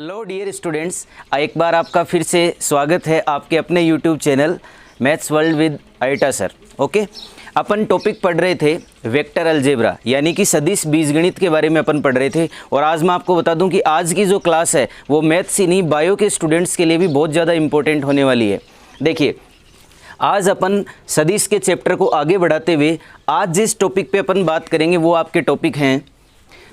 Hello dear students, एक बार आपका फिर से स्वागत है आपके अपने YouTube channel maths world with eta sir. Okay, upon topic पढ़ रहे थे वेक्टर अलजेब्रा यानी कि सदिश बीजगणित के बारे में अपन पढ़ रहे थे। और आज मैं आपको बता दूं कि आज की जो क्लास है वो मैथ्स ही नहीं बायो के स्टूडेंट्स के लिए भी बहुत ज़्यादा इंपॉर्टेंट होने वाली है। देखिए, आज अपन सदिश के चैप्टर को आगे बढ़ाते हुए आज जिस टॉपिक पे अपन बात करेंगे वो आपके टॉपिक हैं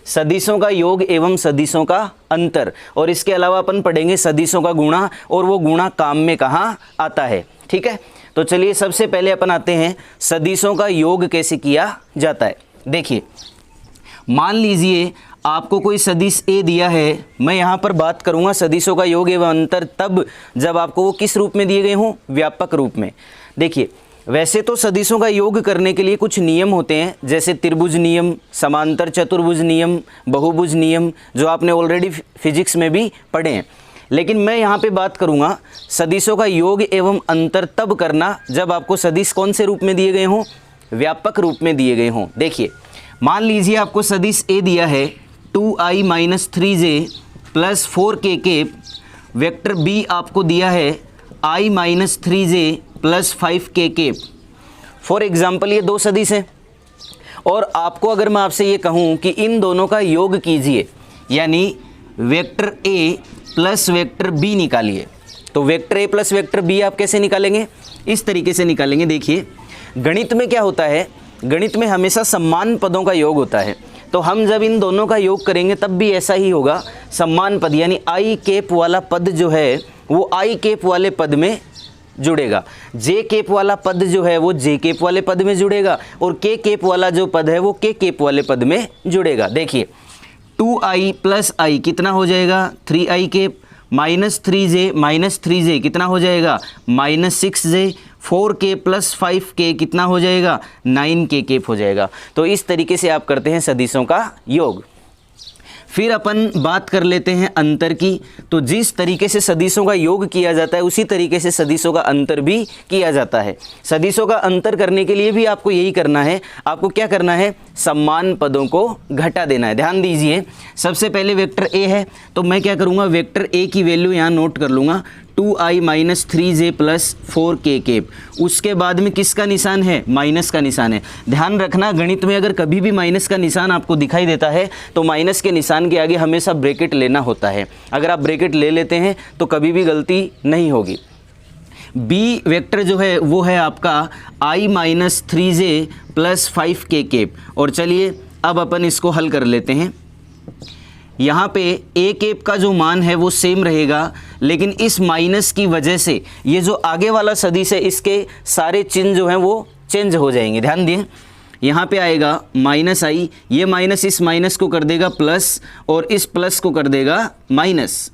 सदिशों का योग एवं सदिशों का अंतर। और इसके अलावा अपन पढ़ेंगे सदिशों का गुणा और वो गुणा काम में कहाँ आता है। ठीक है, तो चलिए सबसे पहले अपन आते हैं सदिशों का योग कैसे किया जाता है। देखिए, मान लीजिए आपको कोई सदिश ए दिया है। मैं यहाँ पर बात करूँगा सदिशों का योग एवं अंतर तब जब आपको वो किस रूप में दिए गए हों, व्यापक रूप में। देखिए, वैसे तो सदिशों का योग करने के लिए कुछ नियम होते हैं, जैसे त्रिभुज नियम, समांतर चतुर्भुज नियम, बहुभुज नियम, जो आपने ऑलरेडी फिजिक्स में भी पढ़े हैं। लेकिन मैं यहाँ पे बात करूँगा सदिशों का योग एवं अंतर तब करना जब आपको सदिश कौन से रूप में दिए गए हों, व्यापक रूप में दिए गए हों। देखिए, मान लीजिए आपको सदिश ए दिया है 2i - 3j + 4k, vector B आपको दिया है i - 3j + 5k। For example ये दो सदिश हैं और आपको अगर मैं आपसे ये कहूँ कि इन दोनों का योग कीजिए यानी vector A plus vector B निकालिए, तो vector A plus vector B आप कैसे निकालेंगे? इस तरीके से निकालेंगे। देखिए, गणित में क्या होता है, गणित में हमेशा समान पदों का योग होता है। तो हम जब इन दोनों का योग करेंगे तब भी ऐसा ही होगा, समान पद यानी आई कैप वाला पद जो है वो आई कैप वाले पद में जुड़ेगा, जे कैप वाला पद जो है वो जे कैप वाले पद में जुड़ेगा और के कैप वाला जो पद है वो के कैप वाले पद में जुड़ेगा। देखिए, 2i + i कितना हो जाएगा? 3i कैप -3j कितना हो जाएगा? -6j। 4k + 5k कितना हो जाएगा? 9k कैप हो जाएगा। तो इस तरीके से आप करते हैं सदिशों का योग। फिर अपन बात कर लेते हैं अंतर की। तो जिस तरीके से सदिशों का योग किया जाता है उसी तरीके से सदिशों का अंतर भी किया जाता है। सदिशों का अंतर करने के लिए भी आपको यही करना है। आपको क्या करना है? समान पदों को घटा देना है। ध्यान दीजिए, सबसे पहले वेक्टर ए है तो मैं क्या करूँगा, वेक्टर ए की वैल्यू यहाँ नोट कर लूँगा 2i - 3j + 4k। उसके बाद में किसका निशान है? माइनस का निशान है। ध्यान रखना, गणित में अगर कभी भी माइनस का निशान आपको दिखाई देता है तो माइनस के निशान के आगे हमेशा ब्रैकेट लेना होता है। अगर आप ब्रैकेट ले लेते हैं तो कभी भी गलती नहीं होगी। बी वेक्टर जो है वो है आपका i - 3j + 5k। और चलिए अब अपन इसको हल कर लेते हैं। यहाँ पे ए कैप का जो मान है वो सेम रहेगा, लेकिन इस माइनस की वजह से ये जो आगे वाला सदिश है इसके सारे चिन्ह जो हैं वो चेंज हो जाएंगे। ध्यान दें, यहाँ पे आएगा -i, ये माइनस इस माइनस को कर देगा प्लस और इस प्लस को कर देगा माइनस।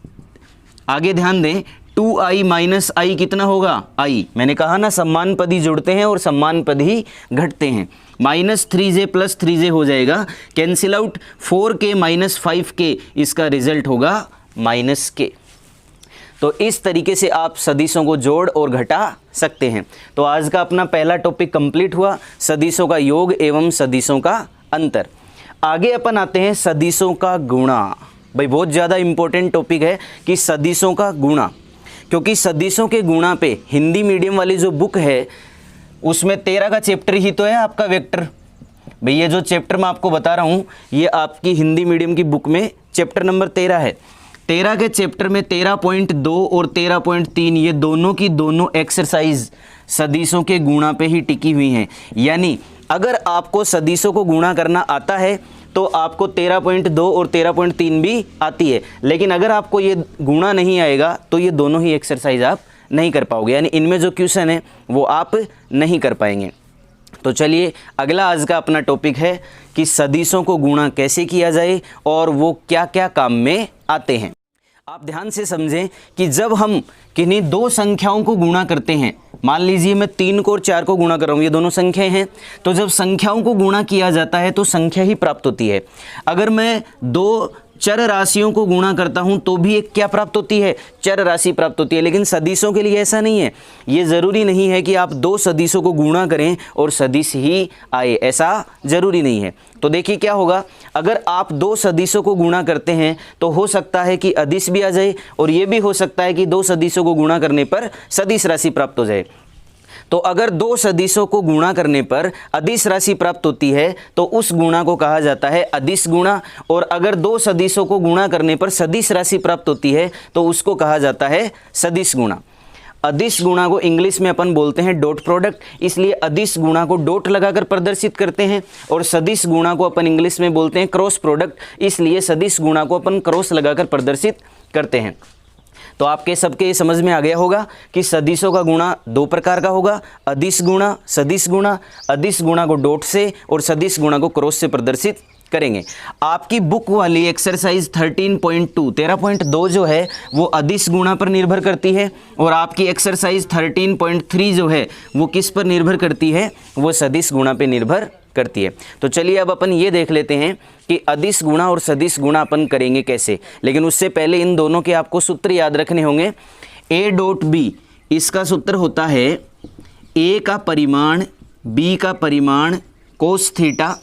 आगे ध्यान दें, 2i - i कितना होगा? i। मैंने कहा ना समान पद ही जुड़ते हैं और समान पद ही घटते हैं। -3j + 3j हो जाएगा, कैंसिल आउट। 4k - 5k इसका रिजल्ट होगा -k। तो इस तरीके से आप सदिशों को जोड़ और घटा सकते हैं। तो आज का अपना पहला टॉपिक कंप्लीट हुआ, सदिशों का योग एवं सदिशों का अंतर। आगे अपन आते हैं सदिशों का गुणा। भाई बहुत ज़्यादा इंपॉर्टेंट टॉपिक है कि सदिशों का गुणा, क्योंकि सदिशों के गुणा पे हिंदी मीडियम वाली जो बुक है उसमें 13 का चैप्टर ही तो है आपका वेक्टर। भाई ये जो चैप्टर मैं आपको बता रहा हूँ ये आपकी हिंदी मीडियम की बुक में चैप्टर नंबर 13 है। 13 के चैप्टर में 13.2 और 13.3 ये दोनों की दोनों एक्सरसाइज सदिशों के गुणा पे ही टिकी हुई हैं। यानी अगर आपको सदिशों को गुणा करना आता है तो आपको 13.2 और 13.3 भी आती है, लेकिन अगर आपको ये गुणा नहीं आएगा तो ये दोनों ही एक्सरसाइज आप नहीं कर पाओगे, यानी इनमें जो क्वेश्चन है वो आप नहीं कर पाएंगे। तो चलिए अगला आज का अपना टॉपिक है कि सदिशों को गुणा कैसे किया जाए और वो क्या क्या काम में आते हैं। आप ध्यान से समझें कि जब हम किन्हीं दो संख्याओं को गुणा करते हैं, मान लीजिए मैं 3 को और 4 को गुणा कर रहा हूँ, ये दोनों संख्याएं हैं, तो जब संख्याओं को गुणा किया जाता है तो संख्या ही प्राप्त होती है। अगर मैं दो चर राशियों को गुणा करता हूं तो भी एक क्या प्राप्त होती है, चर राशि प्राप्त होती है। लेकिन सदिशों के लिए ऐसा नहीं है, ये ज़रूरी नहीं है कि आप दो सदिशों को गुणा करें और सदिश ही आए, ऐसा ज़रूरी नहीं है। तो देखिए क्या होगा, अगर आप दो सदिशों को गुणा करते हैं तो हो सकता है कि अदिश भी आ जाए, और ये भी हो सकता है कि दो सदिशों को गुणा करने पर सदिश राशि प्राप्त हो जाए। तो अगर दो सदिशों को गुणा करने पर अदिश राशि प्राप्त होती है तो उस गुणा को कहा जाता है अदिश गुणा, और अगर दो सदिशों को गुणा करने पर सदिश राशि प्राप्त होती है तो उसको कहा जाता है सदिश गुणा। अदिश गुणा को इंग्लिश में अपन बोलते हैं डॉट प्रोडक्ट, इसलिए अदिश गुणा को डॉट लगाकर प्रदर्शित करते हैं, और सदिश गुणा को अपन इंग्लिश में बोलते हैं क्रॉस प्रोडक्ट, इसलिए सदिश गुणा को अपन क्रॉस लगाकर प्रदर्शित करते हैं। तो आपके सबके ये समझ में आ गया होगा कि सदिशों का गुणा दो प्रकार का होगा, अदिश गुणा, सदिश गुणा। अदिश गुणा को डॉट से और सदिश गुणा को क्रॉस से प्रदर्शित करेंगे। आपकी बुक वाली एक्सरसाइज 13.2 13.2 जो है वो अदिश गुणा पर निर्भर करती है, और आपकी एक्सरसाइज 13.3 जो है वो किस पर निर्भर करती है, वो सदिश गुणा पे निर्भर करती है। तो चलिए अब अपन ये देख लेते हैं कि अदिश गुणा और सदिश गुणा अपन करेंगे कैसे। लेकिन उससे पहले इन दोनों के आपको सूत्र याद रखने होंगे। ए डॉट बी, इसका सूत्र होता है ए का परिमाण बी का परिमाण कोस थीटा,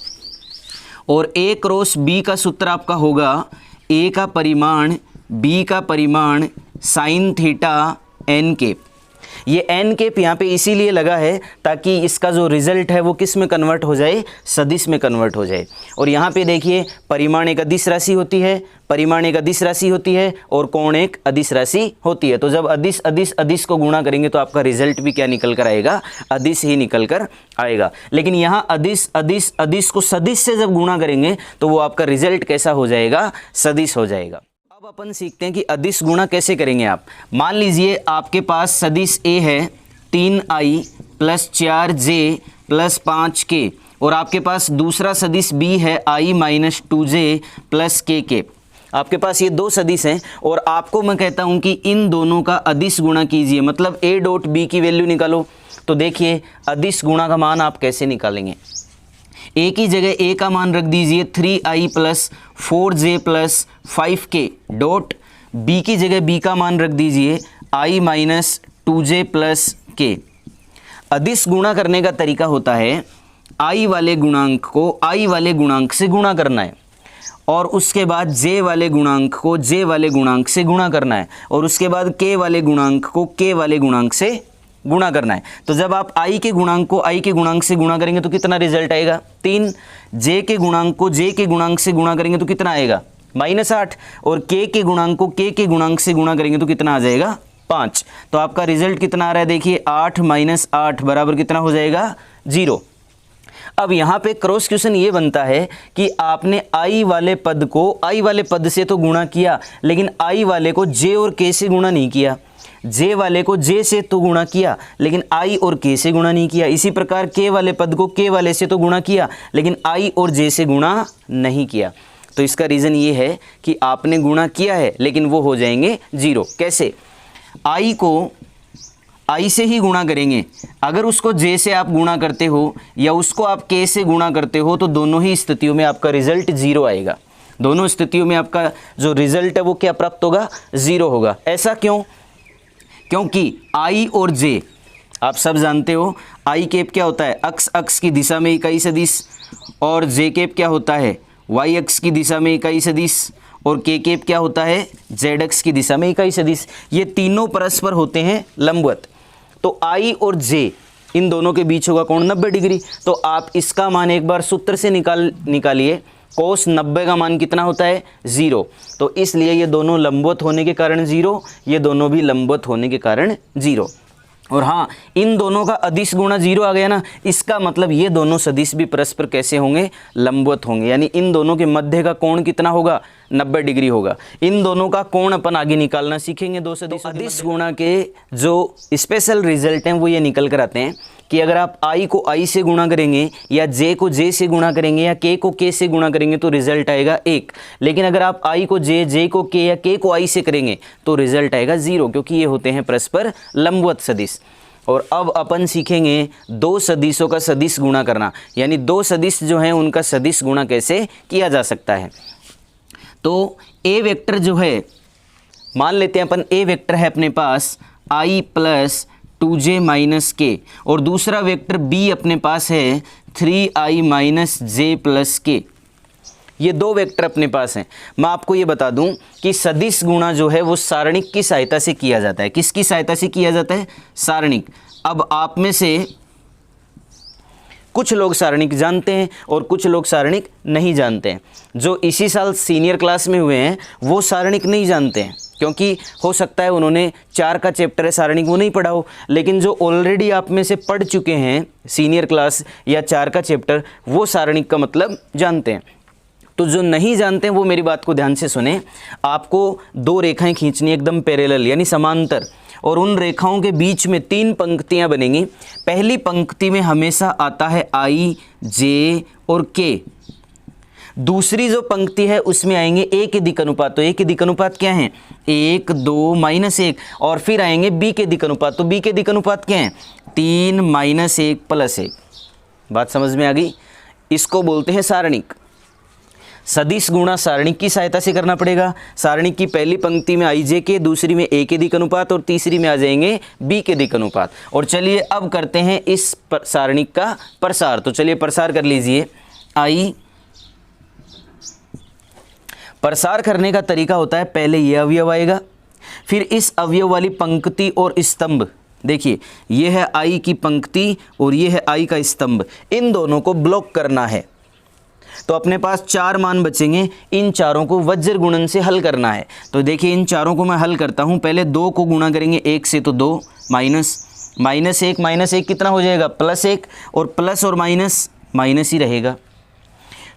और ए क्रॉस बी का सूत्र आपका होगा ए का परिमाण बी का परिमाण साइन थीटा एन के। ये एन केप यहाँ पे इसीलिए लगा है ताकि इसका जो रिजल्ट है वो किस में कन्वर्ट हो जाए, सदिश में कन्वर्ट हो जाए। और यहाँ पे देखिए परिमाण एक अदिश राशि होती है, परिमाण एक अदिश राशि होती है, और कोण एक अदिश राशि होती है। तो जब अदिश अदिश अदिश को गुणा करेंगे तो आपका रिजल्ट भी क्या निकल कर आएगा, अदिश ही निकल कर आएगा। लेकिन यहाँ अदिश अदिश अदिश को सदिश से जब गुणा करेंगे तो वो आपका रिजल्ट कैसा हो जाएगा, सदिश हो जाएगा। अब अपन सीखते हैं कि अदिश गुणा कैसे करेंगे। आप मान लीजिए आपके पास सदिश ए है 3i plus 4j plus 5k, और आपके पास दूसरा सदिश बी है i minus 2j plus k। आपके पास ये दो सदिश हैं, और आपको मैं कहता हूँ कि इन दोनों का अदिश गुणा कीजिए, मतलब a डॉट बी की वैल्यू निकालो। तो देखिए अदिश गुणा का मान आप कैसे निकालेंगे। ए की जगह ए का मान रख दीजिए 3i plus 4j plus 5k dot, B की जगह बी का मान रख दीजिए i minus 2j plus k। अदिश गुणा करने का तरीका होता है i वाले गुणांक को i वाले गुणांक से गुणा करना है, और उसके बाद j वाले गुणांक को j वाले गुणांक से गुणा करना है, और उसके बाद k वाले गुणांक को k वाले गुणांक से गुणा करना है। तो जब आप i के गुणांक को i के गुणांक से गुणा करेंगे तो कितना रिजल्ट आएगा, 3। j के गुणांक को j के गुणांक से गुणा करेंगे तो कितना आएगा, -8। और k के गुणांक को k के गुणांक से गुणा करेंगे तो कितना आ जाएगा, 5। तो आपका रिजल्ट कितना आ रहा है, देखिए 8 माइनस 8 बराबर कितना हो जाएगा, 0। अब यहाँ पे क्रॉस क्वेश्चन ये बनता है कि आपने i वाले पद को i वाले पद से तो गुणा किया, लेकिन i वाले को j और k से गुणा नहीं किया। j वाले को j से तो गुणा किया, लेकिन i और k से गुणा नहीं किया। इसी प्रकार k वाले पद को k वाले से तो गुणा किया, लेकिन i और j से गुणा नहीं किया। तो इसका रीज़न ये है कि आपने गुणा किया है लेकिन वो हो जाएंगे 0। कैसे, i को i से ही गुणा करेंगे। अगर उसको j से आप गुणा करते हो या उसको आप k से गुणा करते हो तो दोनों ही स्थितियों में आपका रिजल्ट 0 आएगा। दोनों स्थितियों में आपका जो रिजल्ट है वो क्या प्राप्त होगा, 0 होगा। ऐसा क्यों, क्योंकि i और j आप सब जानते हो, i कैप क्या होता है, अक्ष की दिशा में इकाई सदिश, और j कैप क्या होता है, y अक्ष की दिशा में इकाई सदिश, और k कैप क्या होता है, z अक्ष की दिशा में इकाई सदिश। ये तीनों परस्पर होते हैं लंबवत। तो i और j इन दोनों के बीच होगा कोण 90 डिग्री। तो आप इसका मान एक बार सूत्र से निकालिए, कोस 90 का मान कितना होता है, 0। तो इसलिए ये दोनों लंबवत होने के कारण 0, ये दोनों भी लंबवत होने के कारण 0। और हाँ, इन दोनों का अदिश गुणा 0 आ गया ना, इसका मतलब ये दोनों सदिश भी परस्पर कैसे होंगे, लंबवत होंगे। यानी इन दोनों के मध्य का कोण कितना होगा, 90 डिग्री होगा। इन दोनों का कोण अपन आगे निकालना सीखेंगे दो सदिश। अदिश गुणा के जो स्पेशल रिजल्ट हैं वो ये निकल कर आते हैं कि अगर आप i को i से गुणा करेंगे या j को j से गुणा करेंगे या k को k से गुणा करेंगे तो रिजल्ट आएगा 1। लेकिन अगर आप i को j, j को k या k को i से करेंगे तो रिजल्ट आएगा 0, क्योंकि ये होते हैं परस्पर लंबवत सदिश। और अब अपन सीखेंगे दो सदिशों का सदिश गुणा करना, यानी दो सदिश जो हैं उनका सदिश गुणा कैसे किया जा सकता है। तो ए वेक्टर जो है, मान लेते हैं अपन ए वेक्टर है अपने पास i प्लस 2j माइनस के, और दूसरा वेक्टर b अपने पास है 3i माइनस जे प्लस के। ये दो वेक्टर अपने पास हैं। मैं आपको ये बता दूं कि सदिश गुणा जो है वो सारणिक की सहायता से किया जाता है। किसकी सहायता से किया जाता है? सारणिक। अब आप में से कुछ लोग सारणिक जानते हैं और कुछ लोग सारणिक नहीं जानते हैं। जो इसी साल सीनियर क्लास में हुए हैं वो सारणिक नहीं जानते हैं, क्योंकि हो सकता है उन्होंने 4 का चैप्टर है सारणिक वो नहीं पढ़ा हो। लेकिन जो ऑलरेडी आप में से पढ़ चुके हैं सीनियर क्लास या 4 का चैप्टर, वो सारणिक का मतलब जानते हैं। तो जो नहीं जानते हैं वो मेरी बात को ध्यान से सुने। आपको 2 रेखाएं खींचनी एकदम पैरेलल यानी समांतर, और उन रेखाओं के बीच में 3 पंक्तियां बनेंगी। पहली पंक्ति में हमेशा आता है i, j और k। दूसरी जो पंक्ति है उसमें आएंगे a के दिक् अनुपात। तो a के दिक् अनुपात क्या है? 1, 2, -1। और फिर आएंगे b के दिक् अनुपात। तो b के दिक् अनुपात क्या है? 3, -1 + 1। बात समझ में आ गई? इसको बोलते हैं सारणिक। सदिश गुणा सारणिक की सहायता से करना पड़ेगा। सारणिक की पहली पंक्ति में i j के, दूसरी में a के दिक् अनुपात और तीसरी में आ जाएंगे b के दिक् अनुपात। और चलिए अब करते हैं इस सारणिक का प्रसार। तो चलिए प्रसार कर लीजिए। प्रसार करने का तरीका होता है, पहले ये अवयव आएगा, फिर इस अवयव वाली पंक्ति और स्तंभ। देखिए ये है i की पंक्ति और ये है i का स्तंभ, इन दोनों को ब्लॉक करना है। तो अपने पास 4 मान बचेंगे, इन चारों को वज्र गुणन से हल करना है। तो देखिए इन चारों को मैं हल करता हूं। पहले 2 को गुणा करेंगे 1 से, तो 2 -1 कितना हो जाएगा? +1, और प्लस और माइनस ही रहेगा।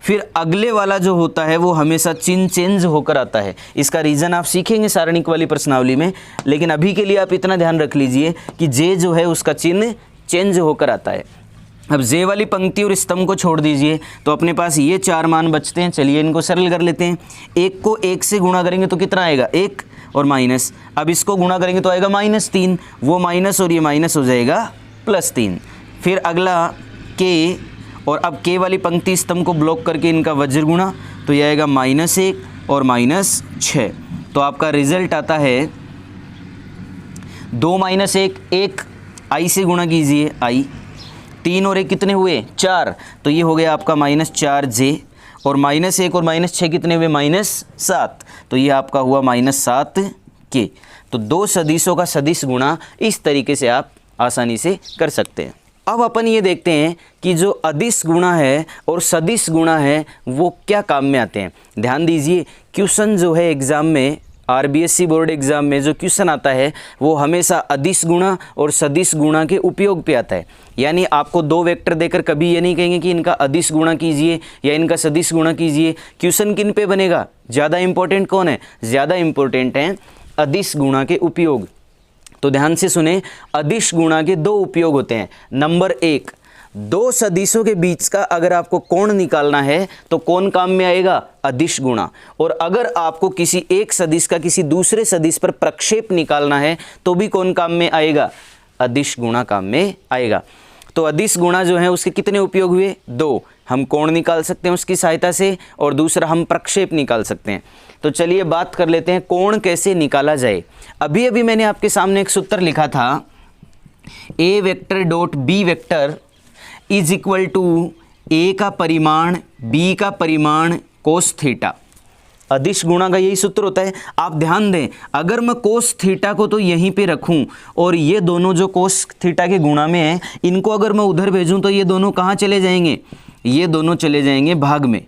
फिर अगले वाला जो होता है वो हमेशा चिन्ह चेंज होकर आता है। इसका रीज़न आप सीखेंगे सारणिक वाली प्रश्नावली में, लेकिन अभी के लिए आप इतना ध्यान रख लीजिए कि जे जो है उसका चिन्ह चेंज होकर आता है। अब जे वाली पंक्ति और स्तंभ को छोड़ दीजिए, तो अपने पास ये 4 मान बचते हैं। चलिए इनको सरल कर लेते हैं। 1 को 1 से गुणा करेंगे तो कितना आएगा? 1 और माइनस। अब इसको गुणा करेंगे तो आएगा -3, वो माइनस और ये माइनस हो जाएगा +3। फिर अगला k, और अब k वाली पंक्ति स्तंभ को ब्लॉक करके इनका वज्र गुणा, तो ये आएगा -1 और -6। तो आपका रिजल्ट आता है 2 -1, 1 i से गुणा कीजिए, i 3 और 1 कितने हुए? 4। तो ये हो गया आपका -4j, और -1 और -6 कितने हुए? -7। तो ये आपका हुआ -7k। तो 2 सदिशों का सदिश गुणा इस तरीके से आप आसानी से कर सकते हैं। अब अपन ये देखते हैं कि जो अदिश गुणा है और सदिश गुणा है वो क्या काम में आते हैं। ध्यान दीजिए, क्वेश्चन जो है एग्ज़ाम में, RBSC बोर्ड एग्ज़ाम में जो क्वेश्चन आता है वो हमेशा अदिश गुणा और सदिश गुणा के उपयोग पे आता है। यानी आपको 2 वेक्टर देकर कभी ये नहीं कहेंगे कि इनका अदिश गुणा कीजिए या इनका सदिश गुणा कीजिए। क्वेश्चन किन पे बनेगा? ज़्यादा इंपॉर्टेंट कौन है? ज़्यादा इंपॉर्टेंट है अदिश गुणा के उपयोग। तो ध्यान से सुने, अदिश गुणा के 2 उपयोग होते हैं। नंबर 1, 2 सदिशों के बीच का अगर आपको कोण निकालना है तो कौन काम में आएगा? अदिश गुणा। और अगर आपको किसी एक सदिश का किसी दूसरे सदिश पर प्रक्षेप निकालना है तो भी कौन काम में आएगा? अदिश गुणा काम में आएगा। तो अदिश गुणा जो है उसके कितने उपयोग हुए? 2। हम कोण निकाल सकते हैं उसकी सहायता से, और दूसरा हम प्रक्षेप निकाल सकते हैं। तो चलिए बात कर लेते हैं कोण कैसे निकाला जाए। अभी अभी मैंने आपके सामने एक सूत्र लिखा था, a vector dot b vector is equal to a का परिमाण b का परिमाण कोस थीटा। अदिश गुणा का यही सूत्र होता है। आप ध्यान दें, अगर मैं कोस थीटा को तो यहीं पे रखूं और ये दोनों जो कोस थीटा के गुणा में हैं इनको अगर मैं उधर भेजूं तो ये दोनों कहाँ चले जाएंगे? ये दोनों चले जाएंगे भाग में,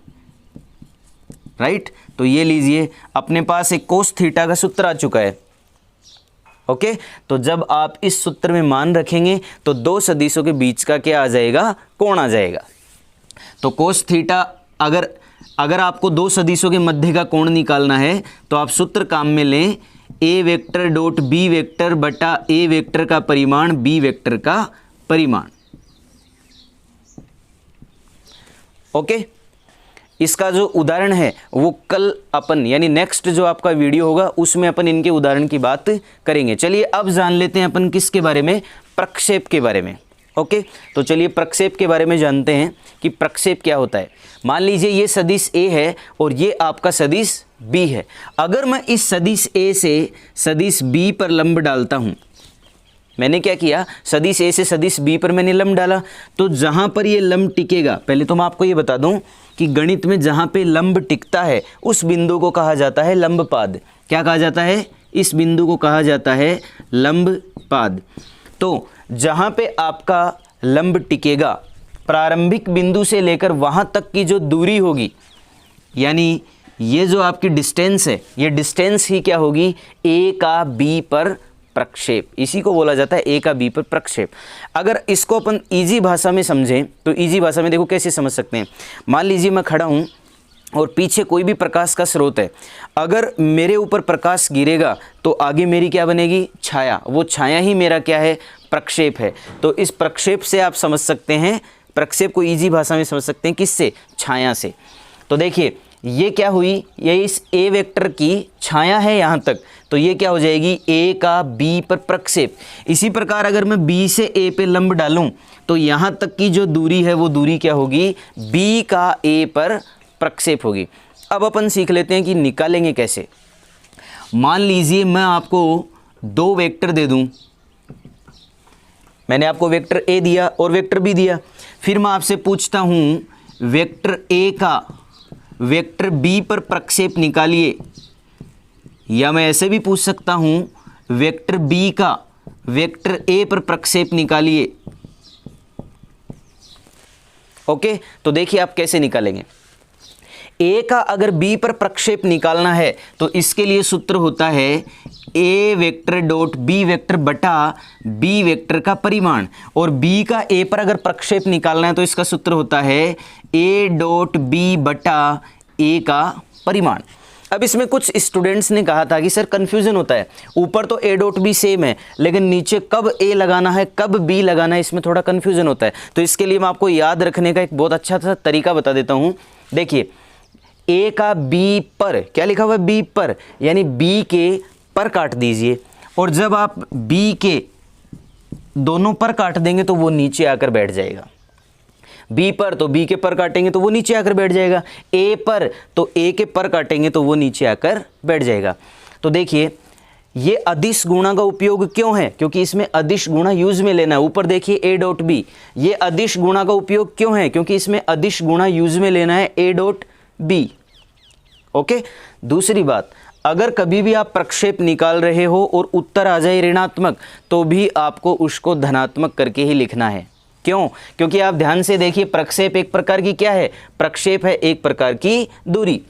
राइट। तो ये लीजिए, अपने पास एक कोस थीटा का सूत्र आ चुका है। ओके, तो जब आप इस सूत्र में मान रखेंगे तो 2 सदिशों के बीच का क्या आ जाएगा? कोण आ जाएगा। तो कोस थीटा, अगर आपको 2 सदिशों के मध्य का कोण निकालना है तो आप सूत्र काम में लें, a vector dot b vector बटा a वेक्टर का परिमाण b वेक्टर का परिमाण। ओके, इसका जो उदाहरण है वो कल अपन यानी नेक्स्ट जो आपका वीडियो होगा उसमें अपन इनके उदाहरण की बात करेंगे। चलिए अब जान लेते हैं अपन किसके बारे में? प्रक्षेप के बारे में। ओके, तो चलिए प्रक्षेप के बारे में जानते हैं कि प्रक्षेप क्या होता है। मान लीजिए ये सदिश a है और ये आपका सदिश बी है। अगर मैं इस सदिश ए से सदिश बी पर लंब डालता हूँ, मैंने क्या किया, सदिश ए से सदिश बी पर मैंने लंब डाला, तो जहाँ पर ये लंब टिकेगा, पहले तो मैं आपको ये बता दूँ कि गणित में जहाँ पे लंब टिकता है उस बिंदु को कहा जाता है लंबपाद। क्या कहा जाता है? इस बिंदु को कहा जाता है लंबपाद। तो जहाँ पे आपका लंब टिकेगा, प्रारंभिक बिंदु से लेकर वहाँ तक की जो दूरी होगी, यानी ये जो आपकी डिस्टेंस है, ये डिस्टेंस ही क्या होगी, ए का बी पर प्रक्षेप। इसी को बोला जाता है ए का बी पर प्रक्षेप। अगर इसको अपन इजी भाषा में समझें तो इजी भाषा में देखो कैसे समझ सकते हैं। मान लीजिए मैं खड़ा हूँ और पीछे कोई भी प्रकाश का स्रोत है, अगर मेरे ऊपर प्रकाश गिरेगा तो आगे मेरी क्या बनेगी, छाया। वो छाया ही मेरा क्या है, प्रक्षेप है। तो इस प्रक्षेप से आप समझ सकते हैं, प्रक्षेप को इजी भाषा में समझ सकते हैं किससे, छाया से। तो देखिए ये क्या हुई, ये इस ए वेक्टर की छाया है यहाँ तक, तो ये क्या हो जाएगी, ए का बी पर प्रक्षेप। इसी प्रकार अगर मैं बी से ए पे लंब डालूं तो यहाँ तक की जो दूरी है वो दूरी क्या होगी, बी का ए पर प्रक्षेप होगी। अब अपन सीख लेते हैं कि निकालेंगे कैसे। मान लीजिए मैं आपको दो वेक्टर दे दूं, मैंने आपको वेक्टर ए दिया और वेक्टर बी दिया, फिर मैं आपसे पूछता हूं वेक्टर ए का वेक्टर बी पर प्रक्षेप निकालिए, या मैं ऐसे भी पूछ सकता हूं वेक्टर बी का वेक्टर ए पर प्रक्षेप निकालिए। ओके, तो देखिए आप कैसे निकालेंगे। ए का अगर बी पर प्रक्षेप निकालना है तो इसके लिए सूत्र होता है ए वेक्टर डॉट बी वेक्टर बटा बी वेक्टर का परिमाण, और बी का ए पर अगर प्रक्षेप निकालना है तो इसका सूत्र होता है ए डॉट बी बटा ए का परिमाण। अब इसमें कुछ स्टूडेंट्स ने कहा था कि सर कन्फ्यूजन होता है, ऊपर तो ए डॉट बी सेम है लेकिन नीचे कब ए लगाना है कब बी लगाना है, इसमें थोड़ा कन्फ्यूजन होता है। तो इसके लिए मैं आपको याद रखने का एक बहुत अच्छा सा तरीका बता देता हूँ। देखिए ए का बी पर क्या लिखा हुआ है, बी पर, यानी बी के पर काट दीजिए, और जब आप बी के दोनों पर काट देंगे तो वो नीचे आकर बैठ जाएगा। बी पर तो बी के पर काटेंगे तो वो नीचे आकर बैठ जाएगा, ए पर तो ए के पर काटेंगे तो वो नीचे आकर बैठ जाएगा। तो देखिए ये अदिश गुणा का उपयोग क्यों है, क्योंकि इसमें अदिश गुणा यूज में लेना है। ऊपर देखिए ए डॉट बी, ये अदिश गुणा का उपयोग क्यों है, क्योंकि इसमें अदिश गुणा यूज में लेना है ए डॉट बी। ओके, दूसरी बात, अगर कभी भी आप प्रक्षेप निकाल रहे हो और उत्तर आ जाए ऋणात्मक तो भी आपको उसको धनात्मक करके ही लिखना है। क्यों? क्योंकि आप ध्यान से देखिए प्रक्षेप एक प्रकार की क्या है, प्रक्षेप है एक प्रकार की दूरी।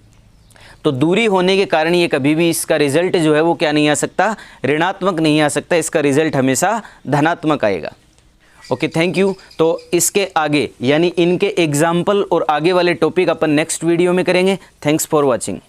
तो दूरी होने के कारण ये कभी भी इसका रिजल्ट जो है वो क्या नहीं आ सकता, ऋणात्मक नहीं आ सकता, इसका रिजल्ट हमेशा धनात्मक आएगा। Okay, thank you. तो इसके आगे यानी इनके एग्जाम्पल और आगे वाले टॉपिक अपन नेक्स्ट वीडियो में करेंगे। Thanks for watching.